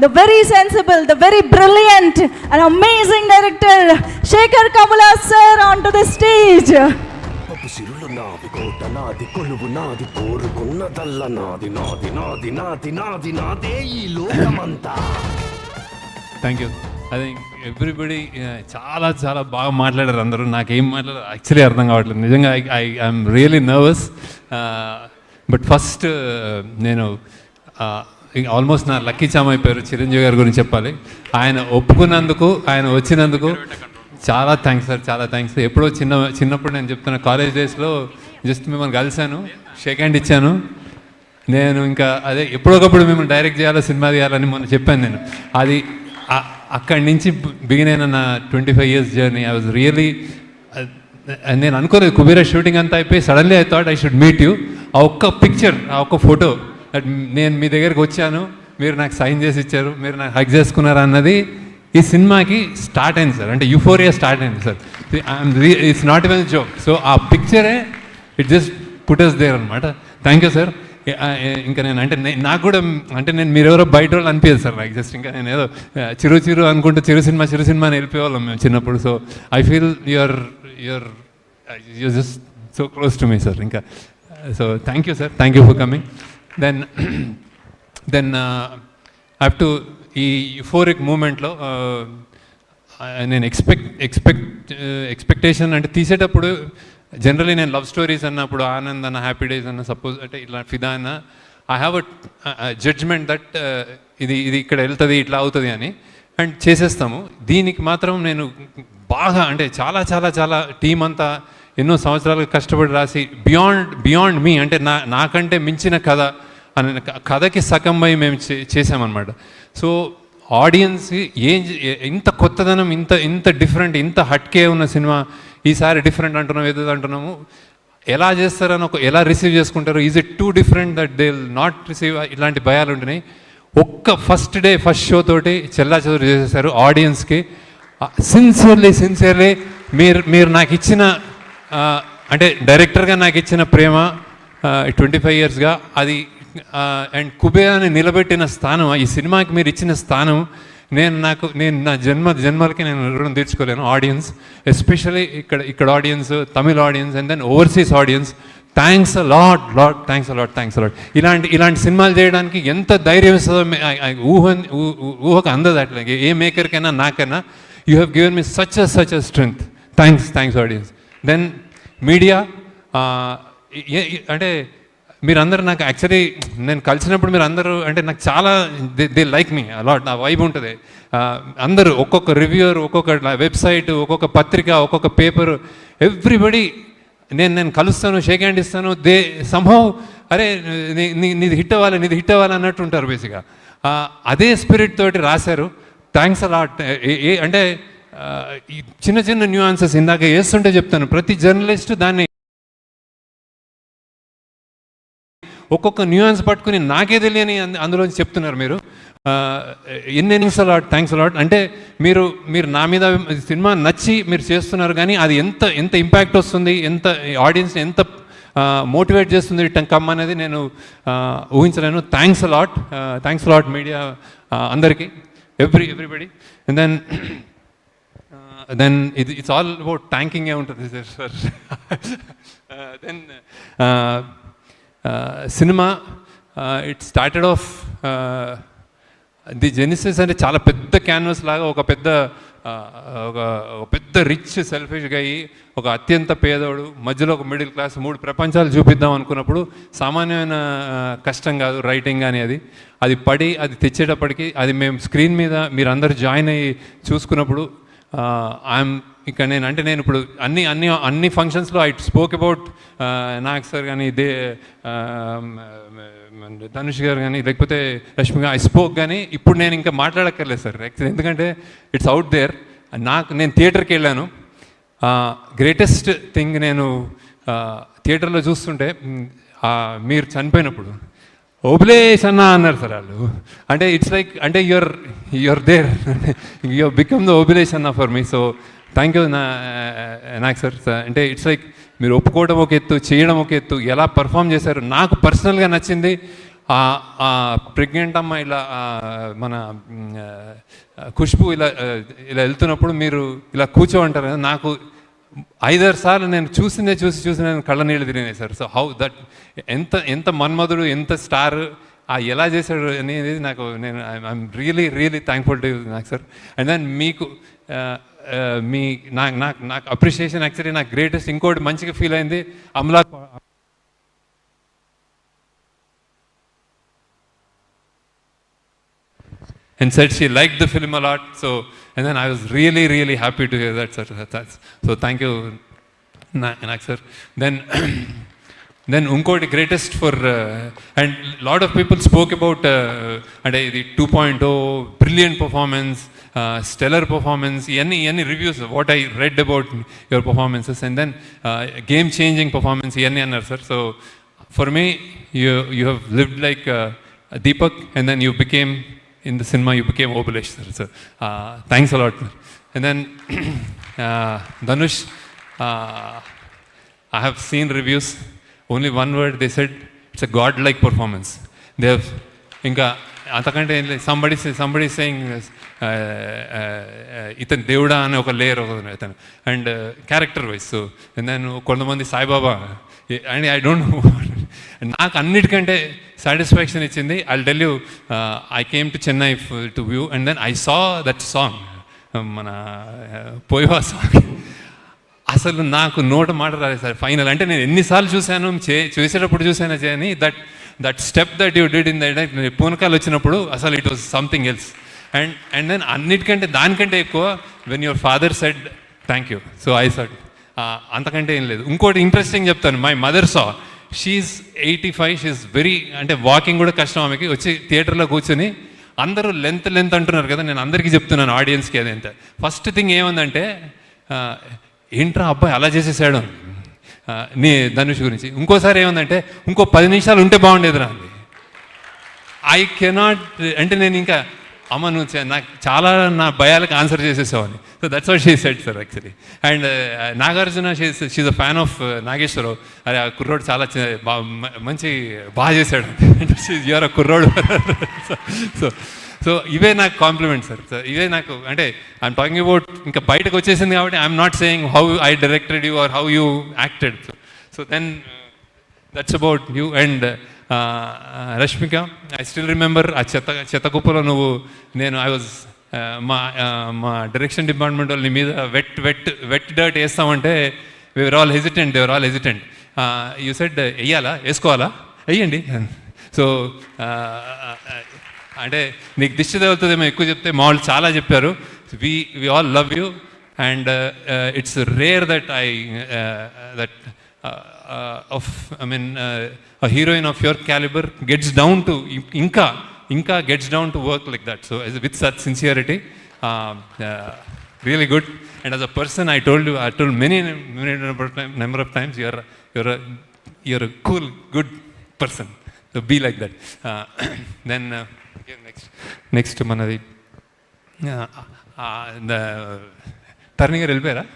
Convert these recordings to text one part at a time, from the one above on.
the very sensible, the very brilliant and amazing director Shekhar Kamala sir onto the stage. సిరులు నాది కోట నాది కొలువు నాది కోరుకున్నదల్ల నాది నాది నాది నాది నాది నాదే ఈ లోకమంతా. Thank you. I think everybody చాలా చాలా బాగా మాట్లాడారు అందరూ. నాకేం మాట్లాడారు యాక్చువల్లీ అర్థం కావట్లేదు నిజంగా. I'm really nervous. But first నేను ఆల్మోస్ట్ నా లక్కీ చామ్ అయిపోయారు చిరంజీవి గారి గురించి చెప్పాలి. ఆయన ఒప్పుకున్నందుకు, ఆయన వచ్చినందుకు చాలా థ్యాంక్స్ సార్, చాలా థ్యాంక్స్. ఎప్పుడో చిన్నప్పుడు నేను చెప్తున్నా, కాలేజ్ డేస్లో జస్ట్ మిమ్మల్ని కలిశాను, షేక్ హ్యాండ్ ఇచ్చాను. నేను ఇంకా అదే ఎప్పుడొకప్పుడు మిమ్మల్ని డైరెక్ట్ చేయాలో సినిమా తీయాలని మొన్న చెప్పాను నేను. అది అక్కడి నుంచి బిగిన్ అయిన నా 25 years journey. I was really, నేను అనుకోలేదు కుబేరా షూటింగ్ అంతా అయిపోయి suddenly I thought I should meet you. ఆ ఒక్క పిక్చర్, ఆ ఒక్క ఫోటో, నేను మీ దగ్గరికి వచ్చాను, మీరు నాకు సైన్ చేసి ఇచ్చారు, మీరు నాకు హగ్ చేసుకున్నారు అన్నది ఈ సినిమాకి స్టార్ట్ అయింది సార్. అంటే యూఫోరియా స్టార్ట్ అయింది sir. It's not even joke. So ఆ పిక్చరే ఇట్ జస్ట్ పుటస్ దేర్ అనమాట. Thank you sir. ఇంకా నేను అంటే నాకు కూడా అంటే నేను మీరెవరో బయట వాళ్ళు అనిపించదు సార్ నాకు. జస్ట్ ఇంకా నేను ఏదో చిరు అనుకుంటూ చిరు సినిమా అని వెళ్ళిపోయేవాళ్ళం మేము చిన్నప్పుడు. So I feel you're just so close to me sir. ఇంకా so thank you sir, thank you for coming. Then I have to ఈ యుఫోరిక్ మూమెంట్లో నేను ఎక్స్పెక్టేషన్ అంటే తీసేటప్పుడు జనరలీ నేను లవ్ స్టోరీస్ అన్నప్పుడు ఆనంద్ అన్న, హ్యాపీ డేస్ అన్న, సపోజ్ అంటే ఇట్లా ఫిదా అన్న, I have a judgement that ఇది ఇక్కడ వెళ్తుంది, ఇట్లా అవుతుంది అని, అండ్ చేసేస్తాము. దీనికి మాత్రం నేను బాగా అంటే చాలా చాలా చాలా టీం అంతా ఎన్నో సంవత్సరాలుగా కష్టపడి రాసి బియాండ్ మీ అంటే నాకంటే మించిన కథ అనే కథకి సకంబై మేము చేసామన్నమాట. సో ఆడియన్స్ ఇంత కొత్తదనం, ఇంత డిఫరెంట్, ఇంత హట్కే ఉన్న సినిమా ఈసారి డిఫరెంట్ అంటున్నాం, ఏదో అంటున్నాము. ఎలా చేస్తారని ఎలా రిసీవ్ చేసుకుంటారు, is it two different that they will not receive, ఇలాంటి భయాలు ఉంటున్నాయి. ఒక్క ఫస్ట్ షో తోటి చెల్లాచెదురు చేసేసారు ఆడియన్స్కి. సిన్సియర్లీ మీరు నాకు ఇచ్చిన అంటే డైరెక్టర్గా నాకు ఇచ్చిన ప్రేమ 25 yearsగా అది అండ్ కుబేరాని నిలబెట్టిన స్థానం, ఈ సినిమాకి మీరు ఇచ్చిన స్థానం నేను నా జన్మలకి నేను రుణం తీర్చుకోలేను. ఆడియన్స్ ఎస్పెషల్లీ ఇక్కడ audience, Tamil audience and then overseas audience, thanks a lot, thanks a lot. ఇలాంటి సినిమాలు చేయడానికి ఎంత ధైర్యం ఇస్తుందో ఊహకు అందదు. అట్లా ఏ మేకర్కైనా నాకైనా you have given me such a strength. Thanks audience. Then media అంటే మీరందరూ నాకు యాక్చువల్లీ నేను కలిసినప్పుడు మీరు అందరూ అంటే నాకు చాలా దే లైక్ మీ అలాట్. నా వైబ్ ఉంటుంది. అందరూ ఒక్కొక్క రివ్యూర్, ఒక్కొక్క వెబ్సైట్, ఒక్కొక్క పత్రిక, ఒక్కొక్క పేపర్, ఎవ్రీబడి నేను కలుస్తాను, షేక్ హ్యాండ్ ఇస్తాను. దే సంహౌ అరే నీది హిట్ అవ్వాలి అన్నట్టు ఉంటారు బేసిక్గా. అదే స్పిరిట్ తోటి రాశారు. Thanks a lot. అంటే ఈ చిన్న న్యూఆన్సెస్ ఇందాక వేస్తుంటే చెప్తాను, ప్రతి జర్నలిస్ట్ దాన్ని ఒక్కొక్క న్యూయాన్స్ పట్టుకుని నాకే తెలియని అందులోంచి చెప్తున్నారు మీరు. Thanks a lot. అంటే మీరు నా మీద సినిమా నచ్చి మీరు చేస్తున్నారు, కానీ అది ఎంత ఇంపాక్ట్ వస్తుంది, ఎంత ఆడియన్స్ని ఎంత మోటివేట్ చేస్తుంది కమ్ అనేది నేను ఊహించలేను. థ్యాంక్స్ అలాట్ మీడియా అందరికీ, everybody. And then it's all about థ్యాంకింగే ఉంటుంది sir. Then cinema it started off the genesis అంటే చాలా పెద్ద క్యాన్వాస్ లాగా ఒక పెద్ద రిచ్ సెల్ఫిష్గా అయ్యి ఒక అత్యంత పేదోడు మధ్యలో ఒక మిడిల్ క్లాస్ 3 ప్రపంచాలు చూపిద్దాం అనుకున్నప్పుడు సామాన్యమైన కష్టం కాదు రైటింగ్ కానీ అది పడి అది తెచ్చేటప్పటికి అది మేము స్క్రీన్ మీద మీరందరూ జాయిన్ అయ్యి చూసుకున్నప్పుడు ఐఎమ్ ఇక్కడ నేను ఇప్పుడు అన్ని ఫంక్షన్స్లో I spoke about Nag sir కానీ ధనుష్ గారు కానీ లేకపోతే రష్మి ఐ స్పోక్, కానీ ఇప్పుడు నేను ఇంకా మాట్లాడక్కర్లేదు సార్. ఎందుకంటే ఇట్స్ అవుట్ దేర్. నేను థియేటర్కి వెళ్ళాను. గ్రేటెస్ట్ థింగ్ నేను థియేటర్లో చూస్తుంటే మీరు చనిపోయినప్పుడు ఓబ్లేష్ అన్న అన్నారు సార్ వాళ్ళు. అంటే ఇట్స్ లైక్ అంటే you're there, you're become the ఓబ్లేష్ అన్న for me. So thank you నాకు సార్. అంటే ఇట్స్ లైక్ మీరు ఒప్పుకోవడం ఒక ఎత్తు, చేయడం ఒక ఎత్తు, ఎలా పర్ఫామ్ చేశారు. నాకు పర్సనల్గా నచ్చింది ప్రెగ్నెంట్ అమ్మాయి ఇలా మన ఖుష్బు ఇలా ఇలా వెళ్తున్నప్పుడు మీరు ఇలా కూర్చోంటారు కదా, నాకు 5-6 సార్లు నేను చూసి నేను కళ్ళ నీళ్ళు తిరిగినాయి సార్. సో హౌ దట్ ఎంత ఎంత మన్మధుడు, ఎంత స్టార్, ఎలా చేశాడు అనేది నాకు ఐఎమ్ రియలీ థ్యాంక్ఫుల్ టు నాకు సార్. అండ్ దెన్ మీకు మీ నాకు అప్రిషియేషన్ యాక్చువల్లీ నాకు గ్రేటెస్ట్ ఇంకోటి మంచిగా ఫీల్ అయింది, Amala and said she liked the film a lot. So, and then I was really happy to hear that, sir. So thank you, Nak sir. Then, then unkoti greatest for, and lot of people spoke about and the 2.0 brilliant performance, stellar performance, any reviews of what I read about your performances, and then game changing performance, annar sir. So for me, you have lived like Deepak, and then you became in the cinema, you became Obalesh, sir. So, thanks a lot. And then, Dhanush, I have seen reviews. Only one word they said, it's a godlike performance. They have, inka, antakante somebody saying, itan Devda ane oka layer of and character wise. So, and then kontamandi Sai Baba, and I don't know. నాకు అన్నిటికంటే satisfaction ఇచ్చింది, I'll tell you, I came to Chennai to view and then I saw that song, మన పోయివా song. అసలు నాకు నోట మాట రాలేదు సార్ ఫైనల్. అంటే నేను ఎన్నిసార్లు చూశాను, చూసేటప్పుడు చూసాను అని, that step that you did in that పూనకాలు వచ్చినప్పుడు అసలు it was something else. And then అన్నిటికంటే దానికంటే ఎక్కువ when your father said thank you, so I said అంతకంటే ఏం లేదు. ఇంకోటి ఇంట్రెస్టింగ్ చెప్తాను, my mother saw, she's 85, she's very, అంటే వాకింగ్ కూడా కష్టం ఆమెకి, వచ్చి థియేటర్లో కూర్చొని అందరూ లెంత్ అంటున్నారు కదా, నేను అందరికీ చెప్తున్నాను ఆడియన్స్కి అదేంటే. ఫస్ట్ థింగ్ ఏముందంటే, ఏంట్రా అబ్బాయి అలా చేసేసాడు నీ ధనుష్ గురించి. ఇంకోసారి ఏముందంటే, ఇంకో 10 నిమిషాలు ఉంటే బాగుండేదిరా అంది. ఐ కెనాట్, అంటే నేను ఇంకా అమ్మ నువ్వు నాకు చాలా నా భయాలకు ఆన్సర్ చేసేసావని. So that's what she said sir actually. And Nagarjuna, she's a fan of Nageswara Rao. అరే ఆ కుర్రోడు చాలా మంచి బాగా చేశాడు, యూఆర్ అ కుర్రోడు. సో ఇవే నాకు కాంప్లిమెంట్ సార్. ఇవే నాకు, అంటే ఐఎమ్ టాకింగ్ అబౌట్, ఇంకా బయటకు వచ్చేసింది కాబట్టి I'm not saying how I directed you or how you acted. So then that's about you. And Rashmika, I still remember ఆ చెత్త నువ్వు, నేను ఐ వాజ్ మా డైరెక్షన్ డిపార్ట్మెంట్ వాళ్ళు నీ మీద వెట్ డర్ట్ వేస్తామంటే they were all hesitant. You said వెయ్యాలా, వేసుకోవాలా, వెయ్యండి. సో అంటే నీకు దిష్టి తగులుతుందేమో ఎక్కువ చెప్తే, మా వాళ్ళు చాలా చెప్పారు. We all love you and it's rare that a heroine of your caliber gets down to inka gets down to work like that. So with such sincerity, really good. And as a person, I told many number of times, you're a cool, good person. So be like that. Then next manadi the Tarni garu వెళ్ళిపోయారా?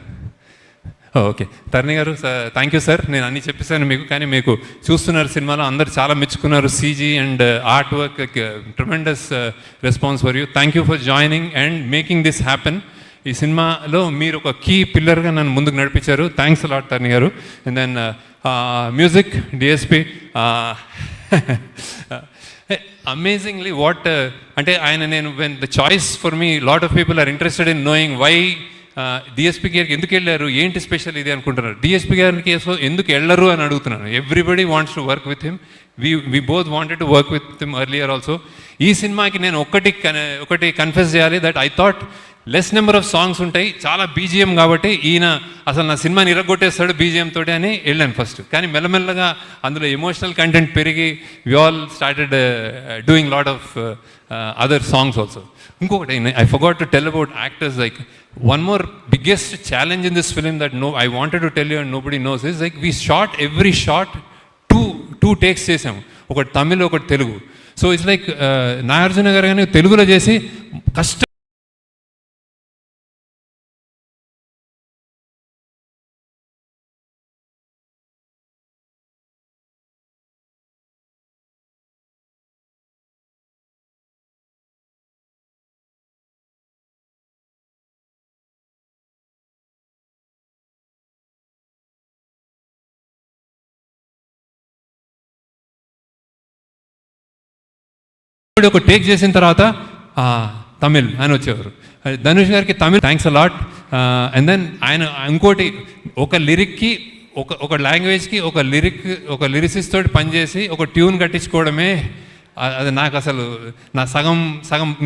Okay, తరుణి గారు, thank you sir. నేను అన్నీ చెప్పేశాను మీకు, కానీ మీకు చూస్తున్నారు సినిమాలో అందరు చాలా మెచ్చుకున్నారు. CG and art work, tremendous response for you. Thank you for joining and making this happen. ఈ సినిమాలో మీరు ఒక కీ పిల్లర్గా నన్ను ముందుకు నడిపించారు. థ్యాంక్స్ అలాట్ తరుణి గారు. And then music DSP, amazingly what, అంటే ఆయన, నేను when the choice for me, lot of people are interested in knowing why DSP గారికి ఎందుకు వెళ్ళారు, ఏంటి స్పెషల్ ఇది అనుకుంటున్నారు. డిఎస్పీ గారికి ఎందుకు వెళ్ళరు అని అడుగుతున్నాను. Everybody wants to work with him. We both wanted to work with him earlier also. ఈ సినిమాకి నేను ఒకటి కన్ఫెస్ చేయాలి, that I thought less number of songs ఉంటాయి, చాలా బీజిఎం కాబట్టి ఈయన అసలు నా సినిమాని ఇరగొట్టేస్తాడు బీజిఎం తోటి అని వెళ్ళాను ఫస్ట్. కానీ మెల్లమెల్లగా అందులో ఎమోషనల్ కంటెంట్ పెరిగి we all started doing lot of other songs also. ఇంకొకటి, I forgot to tell about actors. Like one more biggest challenge in this film that I wanted to tell you and nobody knows is, like, we shot every shot two takes చేసాము, ఒకటి తమిళ్ ఒకటి Telugu. So it's like Nagarjuna గారు కానీ తెలుగులో చేసి కష్టం ఒక take చేసిన తర్వాత తమిళ్ అని వచ్చేవారు. ధనుష్ గారికి Tamil thanks a lot. And then ఆయన ఇంకోటి ఒక లిరిక్కి ఒక లాంగ్వేజ్కి ఒక లిరిసిస్ట్ తోటి పనిచేసి ఒక ట్యూన్ కట్టించుకోవడమే అది నాకు అసలు నా సగం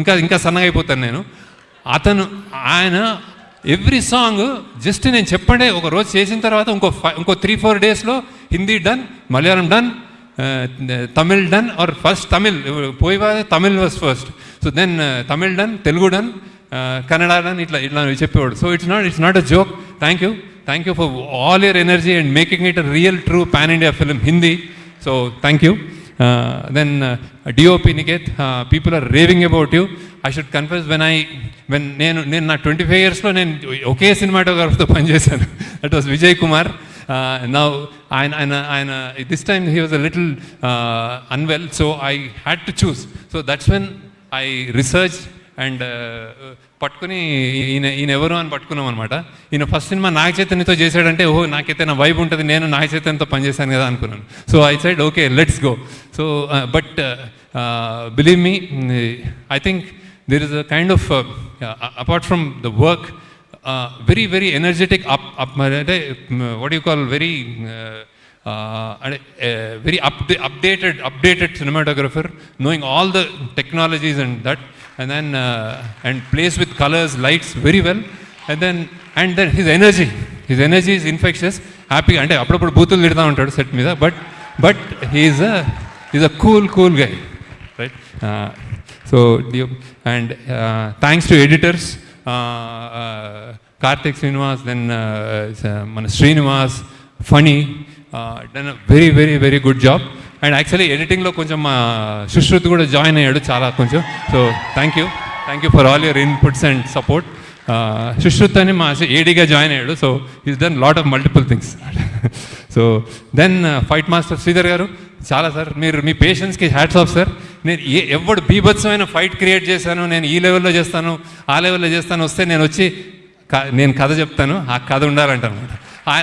ఇంకా సన్నగా అయిపోతాను నేను. ఆయన ఎవ్రీ సాంగ్ జస్ట్ నేను చెప్పండి ఒక రోజు చేసిన తర్వాత ఇంకో 3-4 డేస్లో Hindi done, Malayalam done, Tamil done, or first Tamil Tamil was first, so then Tamil done, Telugu done, Kannada done, ఇట్లా చెప్పేవాడు. So it's not a joke. Thank you for all your energy and making it a real true pan India film Hindi. So thank you. Then DOP Niket, people are raving about you. I should confess, when నేను నా 25 yearsలో నేను ఒకే సినిమాటోగ్రాఫర్తో పనిచేశాను. That was Vijay Kumar. Now ఆయన this time he was a little unwell, so I had to choose. So that's when I researched and పట్టుకుని ఈయన ఎవరు అని పట్టుకున్నాం అనమాట. ఈయన ఫస్ట్ సినిమా నాగ చైతన్యతో చేశాడంటే ఓహో నాకైతే నా వైబ్ ఉంటుంది, నేను నాగ చైతన్యతో పనిచేశాను కదా అనుకున్నాను. So I side okay let's go. So but believe me, I think there is a kind of apart from the work, very energetic what do you call, very updated cinematographer, knowing all the technologies and that, and then and plays with colors, lights very well, and then his energy is infectious. Happy ante appudu boothulu lidta untadu set meeda, but he is a cool guy, right? So and thanks to editors, Karthik Srinivas, then mana Srinivas, funny, done a very good job. And actually editing lo koncham Shushruth kuda join ayyadu chaala koncham. So thank you for all your inputs and support. Shushruth ani ma AD ga join ayyadu, so he's done lot of multiple things. So then fight master Sridhar garu, చాలా sir మీరు మీ పేషెన్స్కి hats off sir. నేను ఎవడు బీభత్సమైన fight create చేశాను, నేను ఈ లెవెల్లో చేస్తాను ఆ లెవెల్లో చేస్తాను, వస్తే నేను వచ్చి నేను కథ చెప్తాను, ఆ కథ ఉండాలంటాను అనమాట.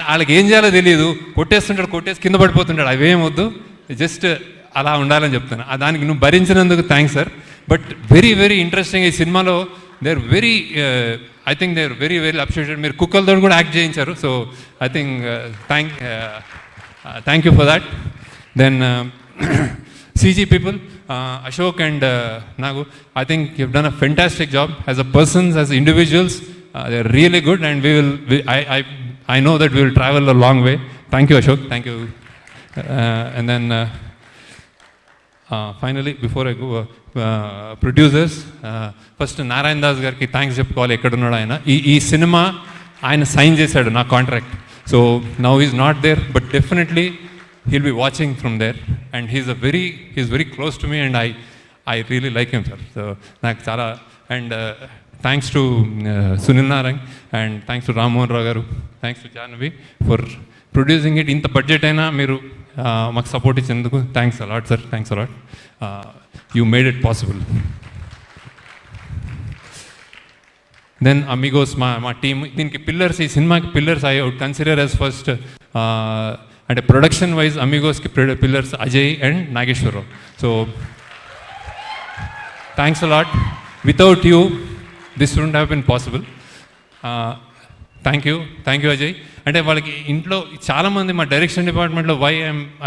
వాళ్ళకి ఏం చేయాలో తెలియదు, కొట్టేసి కింద పడిపోతుంటాడు, అవేం వద్దు, జస్ట్ అలా ఉండాలని చెప్తాను. దానికి నువ్వు భరించినందుకు thanks sir. But very interesting ఈ సినిమాలో they are I think they are very appreciated. మీరు కుక్కలతో కూడా యాక్ట్ చేయించారు, so I think thank you for that. Then CG people, Ashok and Nagu, I think you've done a fantastic job as a persons, as individuals. They're really good, and I know that we will travel a long way. Thank you, Ashok. Thank you. And then finally, before I go, producers, first Narayan Das garki thanks చెప్పుకోవాలి. ఎక్కడున్నాడు ఆయన? ఈ cinema ఆయన sign చేశాడు నా contract. So now he's not there, but definitely he'll be watching from there, and he's very close to me, and I really like him, sir. So నాకు చాలా, and thanks to Sunil Narang, and thanks to Ram Mohan Rao garu, thanks to Jahnavi for producing it. ఇంత budget అయినా మీరు మాకు support ఇచ్చేందుకు thanks a lot sir. Thanks a lot. You made it possible. Then Amigos మా team, దీనికి pillars, ఈ సినిమాకి pillars I would consider as first, అంటే ప్రొడక్షన్ వైజ్ అమిగోస్కి pillars Ajay and Nageswara Rao. So thanks a lot. Without you this wouldn't have been possible. Thank you Ajay. అంటే వాళ్ళకి ఇంట్లో చాలామంది మా డైరెక్షన్ డిపార్ట్మెంట్లో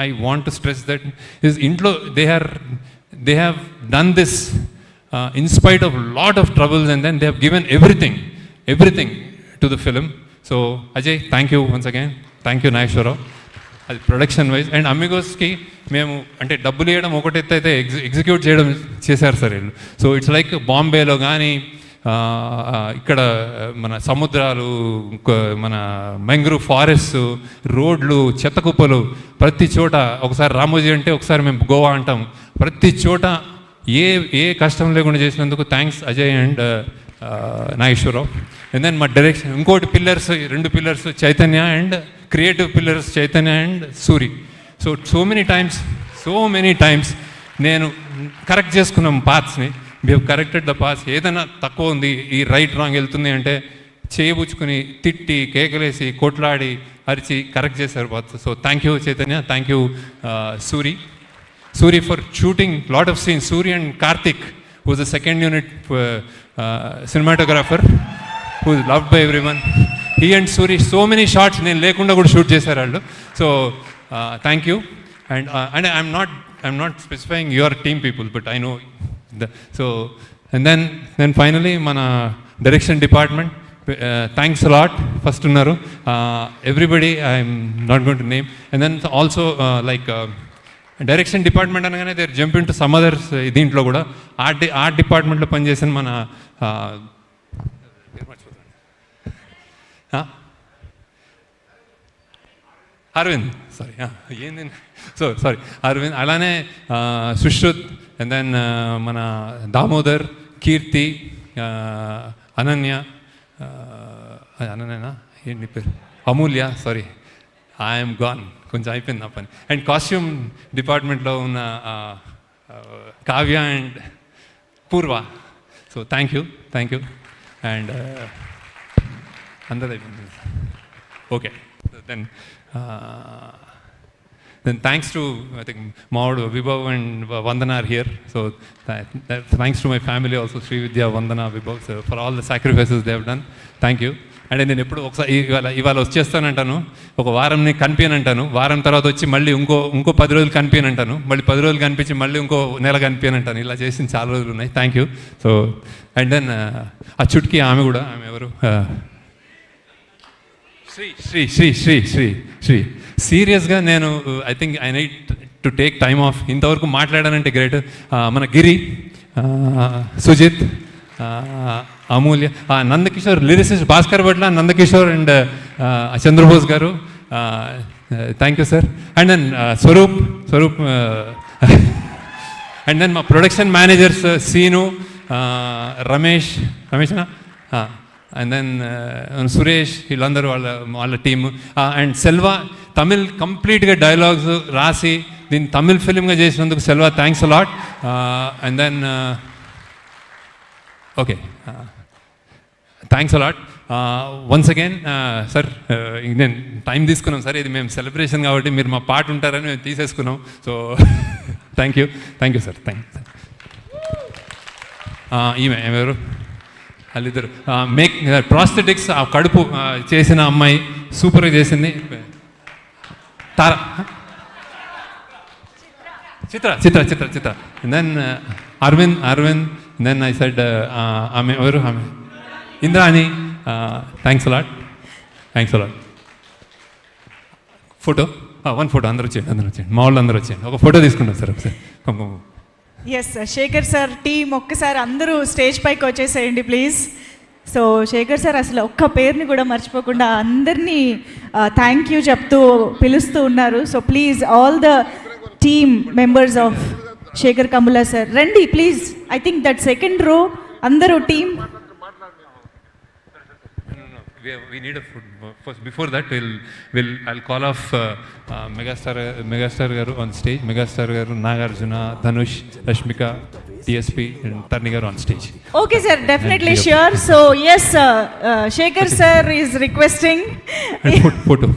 I want to stress that is ఇంట్లో they have done this in spite of lot of troubles, and then they have given everything to the film. So Ajay, thank you once again. Thank you Nageshwara. అది production wise. And అమిగోస్కి మేము అంటే డబ్బులు ఇవ్వడం ఒకటైతే అయితే execute చేయడం చేశారు sir వీళ్ళు. సో ఇట్స్ లైక్ బాంబేలో కానీ ఇక్కడ మన సముద్రాలు, మన మ్యాంగ్రూవ్ ఫారెస్ట్, రోడ్లు, చెత్త కుప్పలు, ప్రతి చోట ఒకసారి రామోజీ అంటే ఒకసారి మేము గోవా అంటాం, ప్రతి చోట ఏ కష్టం లేకుండా చేసినందుకు thanks Ajay and Nageswara Rao. And then మా డైరెక్షన్ ఇంకోటి pillars, 2 pillars Chaitanya, and creative pillars Chaitanya and Suri. So many times నేను కరెక్ట్ చేసుకున్నాం పాత్స్ని. We have corrected the paths. ఏదైనా తక్కువ ఉంది, ఈ రైట్ రాంగ్ వెళ్తుంది అంటే చేయబుచ్చుకుని తిట్టి కేకలేసి కొట్లాడి అరిచి కరెక్ట్ చేశారు paths. So thank you Chaitanya, thank you Suri. Suri for shooting lot of scenes. Suri and Karthik, who is the second unit cinematographer, who is loved by everyone. He and Suri, so many shots నేను లేకుండా కూడా shoot చేశారు వాళ్ళు. So thank you. And I'm not specifying your team people, but I know so and then finally మన direction department, thanks lot. First ఉన్నారు everybody, I'm not going to name. And then also like direction department అనగానే they jump in to some others. దీంట్లో కూడా art డిపార్ట్మెంట్లో పనిచేసిన మన Aravind, sorry ఏంది, sorry Aravind, అలానే సుశ్రుత్, అండ్ దెన్ మన దామోదర్, కీర్తి, అనన్యనా ఏంటి పేరు, అమూల్య, సారీ ఐఎమ్ గాన్, కొంచెం అయిపోయింది నా పని. అండ్ కాస్ట్యూమ్ డిపార్ట్మెంట్లో ఉన్న కావ్య అండ్ పూర్వ. So thank you. అండ్ అందరూ అయిపోయింది. Okay, then thanks to, I think, Maud, Vibhav and Vandana are here. So thanks to my family also, Sri Vidya, Vandana, Vibhav, so for all the sacrifices they have done. Thank you. And నేను ఎప్పుడు ఒకసారి ఇవాళ వచ్చేస్తానంటాను, ఒక వారంని కనిపించనంటాను, వారం తర్వాత వచ్చి మళ్ళీ ఇంకో 10 రోజులు కనిపించనంటాను, మళ్ళీ 10 రోజులు కనిపించి మళ్ళీ ఇంకో నెల కనిపించనంటాను. ఇలా చేసిన చాలా రోజులు ఉన్నాయి. Thank you. So and then ఆ చుట్కి ఆమె కూడా, ఆమె ఎవరు, శ్రీ. సీరియస్గా నేను I think I need to take time off. ఇంతవరకు మాట్లాడానంటే గ్రేట్. మన Giri, Sujith, Amulya, Nandakishore, lyricist Bhaskar Bhatla, Nandakishore and Chandrabose garu, thank you sir. And then Swaroop and then మా ప్రొడక్షన్ మేనేజర్స్ సీను, రమేష్నా, అండ్ దెన్ సురేష్, వీళ్ళందరూ వాళ్ళ టీమ్. అండ్ సెల్వా, తమిళ్ కంప్లీట్గా డైలాగ్స్ రాసి దీన్ని తమిళ్ ఫిలింగా చేసినందుకు Selva, thanks a lot. And then okay, thanks a lot once again sir. నేను టైం తీసుకున్నాం సార్, ఇది మేము సెలబ్రేషన్ కాబట్టి మీరు మా పాట ఉంటారని మేము తీసేసుకున్నాం. So thank you sir. Thank you sir. ఈమె ఎవరు, వాళ్ళిద్దరు మేక్ ప్రాస్థెటిక్స్, ఆ కడుపు చేసిన అమ్మాయి సూపర్గా చేసింది. Tara, Chitra. Then Aravind. Then I said ఆమె ఎవరు, ఆమె Indrani. Thanks a lot. Photo, 1 photo. అందరూ వచ్చేయండి, మా వాళ్ళు అందరూ వచ్చేయండి, ఒక ఫోటో తీసుకుంటాం సార్ ఒకసారి. ఎస్ శేఖర్ సార్ టీం ఒక్కసారి అందరూ స్టేజ్ పైకి వచ్చేసేయండి ప్లీజ్. సో శేఖర్ సార్ అసలు ఒక్క పేరుని కూడా మర్చిపోకుండా అందరినీ థ్యాంక్ యూ చెప్తూ పిలుస్తూ ఉన్నారు. So please all the team members of Sekhar Kammula sir రండి please. I think that second row అందరూ team. We need a food. First, before that, I'll call off Megastar garu on stage. Megastar garu, Nagarjuna, Dhanush, Rashmika, DSP, and Tarni garu on stage. Okay, sir. Definitely sure. So yes, Shekhar sir is requesting. And photo.